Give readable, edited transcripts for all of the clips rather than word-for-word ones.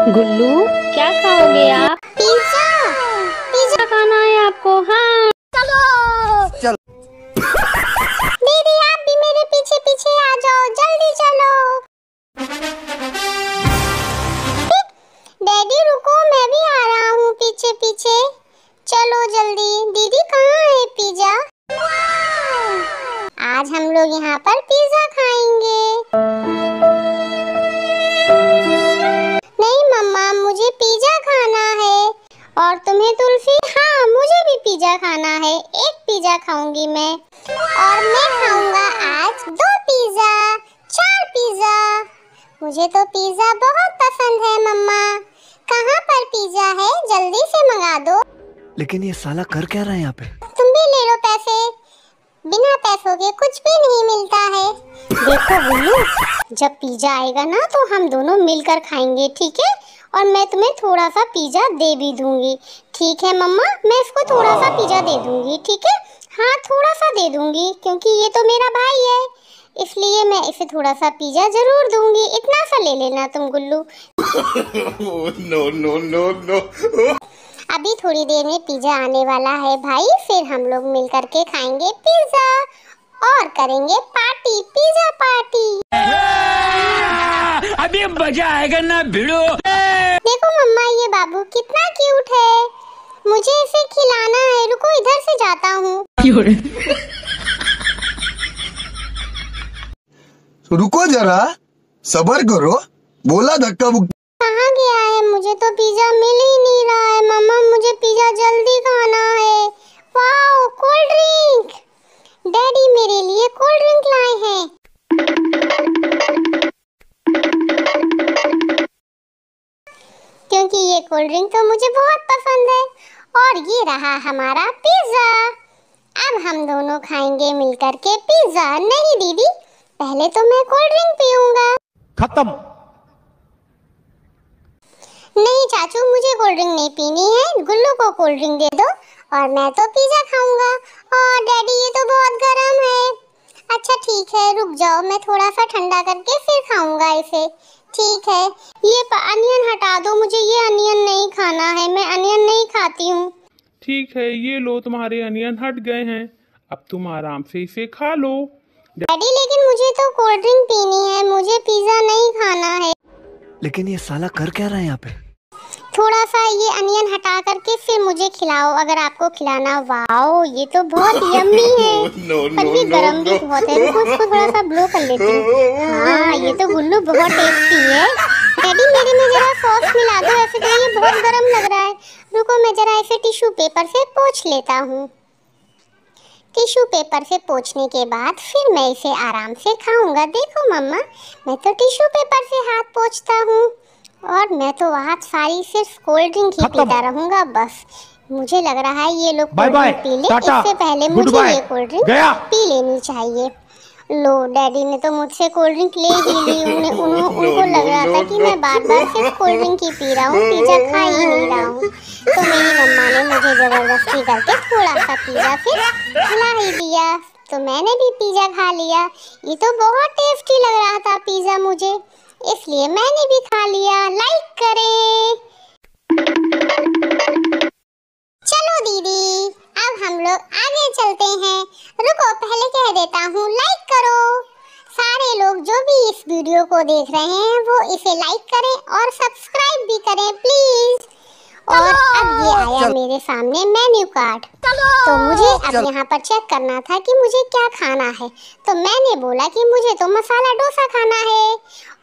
गुल्लू, क्या खाओगे आप? पिज्जा। पिज्जा खाना है आपको? हाँ चलो चल। दीदी आप भी मेरे पीछे पीछे आ जाओ, जल्दी चलो। डैडी रुको, मैं भी आ रहा हूँ पीछे पीछे। चलो जल्दी। दीदी कहाँ है पिज्जा? आज हम लोग यहाँ पर पिज्जा खाएंगे। नहीं मम्मा, मुझे पिज्जा खाना है। और तुम्हें तुल्फी? हाँ मुझे भी पिज्जा खाना है। एक पिज्जा खाऊंगी मैं, और मैं खाऊंगा आज 2 पिज्जा, 4 पिज्जा। मुझे तो पिज्जा बहुत पसंद है मम्मा। कहाँ पर पिज्जा है? जल्दी से मंगा दो। लेकिन ये साला कर क्या रहा है यहाँ पे? तुम भी ले लो पैसे। बिना पैसों के कुछ भी नहीं मिलता है। देखो गुल्लू, जब पिज्जा आएगा ना तो हम दोनों मिलकर खाएंगे, ठीक है? और मैं तुम्हें थोड़ा सा पिज्जा दे भी दूंगी, ठीक है मम्मा? मैं इसको थोड़ा सा पिज्जा दे दूंगी, ठीक है? हाँ थोड़ा सा दे दूंगी, क्योंकि ये तो मेरा भाई है, इसलिए मैं इसे थोड़ा सा पिज्जा जरूर दूंगी। इतना सा ले लेना तुम Gullu. No no no no. अभी थोड़ी देर में पिज्जा आने वाला है भाई, फिर हम लोग मिल करके खाएंगे पिज्जा और करेंगे पार्टी, पिज्जा पार्टी। अभी मजा आएगा ना भिड़ो। देखो मम्मा, ये बाबू कितना क्यूट है, मुझे इसे खिलाना है। रुको इधर से जाता हूँ। रुको जरा, सबर करो। बोला धक्का मुक्की। कहाँ गया है? मुझे तो पिज्जा मिल ही नहीं रहा है। मम्मा मुझे पिज्जा जल्दी खाना है। Wow, cold drink. डैडी मेरे लिए कोल्ड ड्रिंक लाए हैं। क्योंकि ये कोल्ड ड्रिंक तो मुझे बहुत पसंद है। और ये रहा हमारा पिज्जा। अब हम दोनों खाएंगे मिलकर के पिज्जा। नहीं दीदी, पहले तो मैं कोल्ड ड्रिंक पीऊंगा। खत्म। नहीं चाचू, मुझे कोल्ड ड्रिंक नहीं पीनी है। गुल्लू को कोल्ड ड्रिंक दे दो और मैं तो पिज्जा खाऊंगा। और डैडी ये तो बहुत गर्म है। अच्छा ठीक है, रुक जाओ, मैं थोड़ा सा ठंडा करके फिर खाऊंगा इसे। ठीक है, ये अनियन हटा दो, मुझे ये अनियन नहीं खाना है, मैं अनियन नहीं खाती हूँ। ठीक है, ये लो तुम्हारे अनियन हट गए हैं, अब तुम आराम से इसे खा लो। डैडी लेकिन मुझे तो कोल्ड ड्रिंक पीनी है, मुझे पिज्जा नहीं खाना है। लेकिन ये साला कर क्या रहा है यहाँ पे? थोड़ा सा ये अनियन हटा करके फिर मुझे खिलाओ, अगर आपको खिलाना। वाओ, ये तो बहुत यम्मी है, पर ये गरम भी बहुत है। रुको इसको थोड़ा सा ब्लो कर लेती हूँ। हाँ ये तो गुल्लू बहुत टेस्टी है। डैडी मेरे में जरा सॉस मिला दो, ऐसे तो ये बहुत गरम लग रहा है। रुको मैं जरा इसे टिश्यू पेपर से पोंछ लेता हूँ। टिश्यू पेपर से पोंछने के बाद फिर मैं इसे आराम से खाऊंगा। देखो मम्मा, मैं तो टिश्यू पेपर से हाथ पोंछता हूँ, और मैं तो आज सारी सिर्फ कोल्ड ड्रिंक ही पीता रहूंगा बस। मुझे लग रहा है ये लोग कोल्ड ड्रिंक पी ले, इससे पहले मुझे ये कोल्ड ड्रिंक पी लेनी चाहिए। लो, डैडी ने तो मुझसे कोल्ड ड्रिंक ले ही ली। उनको लग रहा था कि मैं बार बार सिर्फ कोल्ड ड्रिंक ही पी रहा हूँ, पिज्जा खा ही नहीं रहा हूँ। तो मेरी मम्मा ने मुझे जबरदस्ती करके थोड़ा सा पिज्जा फिर खिला ही दिया, तो मैंने भी पिज्जा खा लिया। ये तो बहुत टेस्टी लग रहा था पिज्जा मुझे, इसलिए मैंने भी खा लिया। लाइक करें। चलो दीदी, अब हम लोग आगे चलते हैं। रुको पहले कह देता हूँ, लाइक करो। सारे लोग जो भी इस वीडियो को देख रहे हैं वो इसे लाइक करें और सब्सक्राइब भी करें प्लीज। और अब ये आया मेरे सामने मेन्यू कार्ड, तो मुझे अब यहाँ पर चेक करना था कि मुझे क्या खाना है। तो मैंने बोला कि मुझे तो मसाला डोसा खाना है,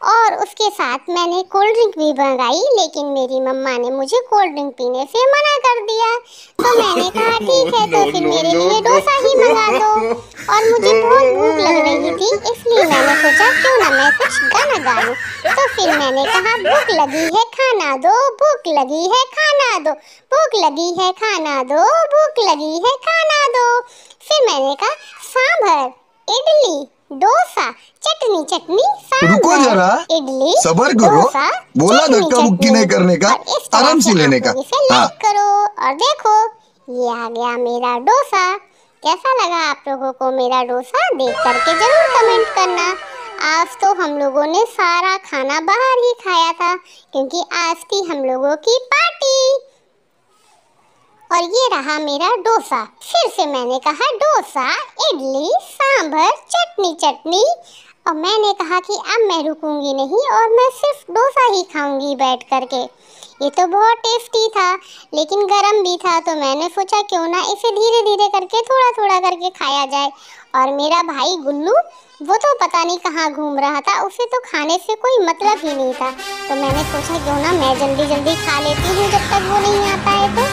और उसके साथ मैंने कोल्ड ड्रिंक भी मंगाई, लेकिन मेरी मम्मा ने मुझे कोल्ड ड्रिंक पीने से मना कर दिया। तो मैंने कहा ठीक है, तो फिर मेरे लिए डोसा ही मंगा दो। और मुझे बहुत भूख लग रही थी, इसलिए मैंने सोचा क्यों ना मैं कुछ गाना गा लूं। तो फिर मैंने कहा भूख लगी है खाना दो, भूख लगी है खाना दो, भूख लगी है खाना दो, भूख लगी है खाना दो। फिर मैंने कहा सांभर, इडली, डोसा, चटनी चटनी, रुको जरा, इडली, सबर करो। बोला धक्का मुक्की नहीं करने का, आराम से लेने का। लाइक करो। और देखो ये आ गया मेरा डोसा। कैसा लगा आप लोगों को मेरा डोसा? देख करके जरूर कमेंट करना। आज तो हम लोगों ने सारा खाना बाहर ही खाया था क्योंकि आज थी हम लोगों की पार्टी। और ये रहा मेरा डोसा। फिर से मैंने कहा डोसा, इडली, सांभर, चटनी। और मैंने कहा कि अब मैं रुकूंगी नहीं और मैं सिर्फ डोसा ही खाऊंगी बैठ करके। ये तो बहुत टेस्टी था लेकिन गरम भी था, तो मैंने सोचा क्यों ना इसे धीरे धीरे करके थोड़ा थोड़ा करके खाया जाए। और मेरा भाई गुल्लू वो तो पता नहीं कहाँ घूम रहा था, उसे तो खाने से कोई मतलब ही नहीं था। तो मैंने सोचा क्यों ना मैं जल्दी जल्दी खा लेती हूँ जब तक वो नहीं आता है। तो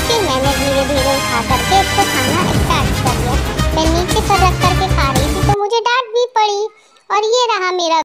फिर मैंने धीरे धीरे उठा करके इसको खाना स्टार्ट कर दिया। मैं नीचे सर रख करके खा रही थी तो मुझे डांट भी पड़ी। और ये रहा मेरा